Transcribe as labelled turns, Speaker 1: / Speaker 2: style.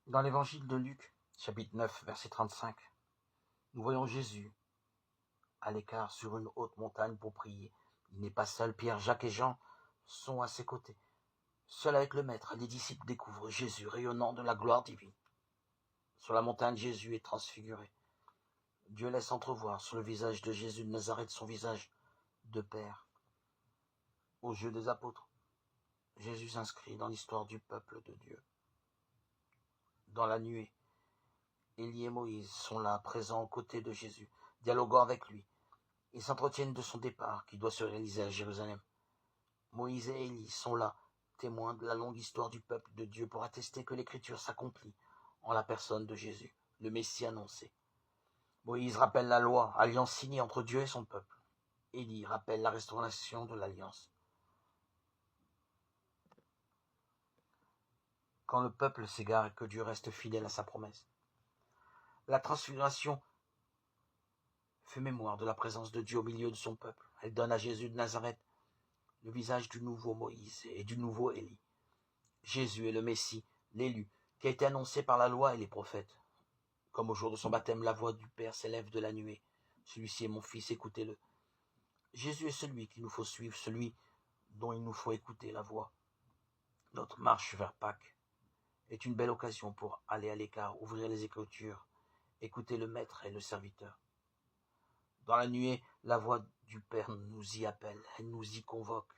Speaker 1: Dans l'évangile de Luc, chapitre 9, verset 35, nous voyons Jésus à l'écart sur une haute montagne pour prier. Il n'est pas seul, Pierre, Jacques et Jean sont à ses côtés. Seul avec le Maître, les disciples découvrent Jésus rayonnant de la gloire divine. Sur la montagne, Jésus est transfiguré. Dieu laisse entrevoir sur le visage de Jésus de Nazareth son visage de Père. Aux yeux des apôtres, Jésus s'inscrit dans l'histoire du peuple de Dieu. Dans la nuée, Élie et Moïse sont là, présents aux côtés de Jésus, dialoguant avec lui. Ils s'entretiennent de son départ qui doit se réaliser à Jérusalem. Moïse et Élie sont là, témoins de la longue histoire du peuple de Dieu pour attester que l'Écriture s'accomplit en la personne de Jésus, le Messie annoncé. Moïse rappelle la loi, alliance signée entre Dieu et son peuple. Élie rappelle la restauration de l'alliance. Quand le peuple s'égare et que Dieu reste fidèle à sa promesse. La transfiguration fait mémoire de la présence de Dieu au milieu de son peuple. Elle donne à Jésus de Nazareth le visage du nouveau Moïse et du nouveau Élie. Jésus est le Messie, l'élu, qui a été annoncé par la loi et les prophètes. Comme au jour de son baptême, la voix du Père s'élève de la nuée. Celui-ci est mon Fils, écoutez-le. Jésus est celui qu'il nous faut suivre, celui dont il nous faut écouter la voix. Notre marche vers Pâques est une belle occasion pour aller à l'écart, ouvrir les Écritures, écouter le Maître et le Serviteur. Dans la nuée, la voix du Père nous y appelle, elle nous y convoque.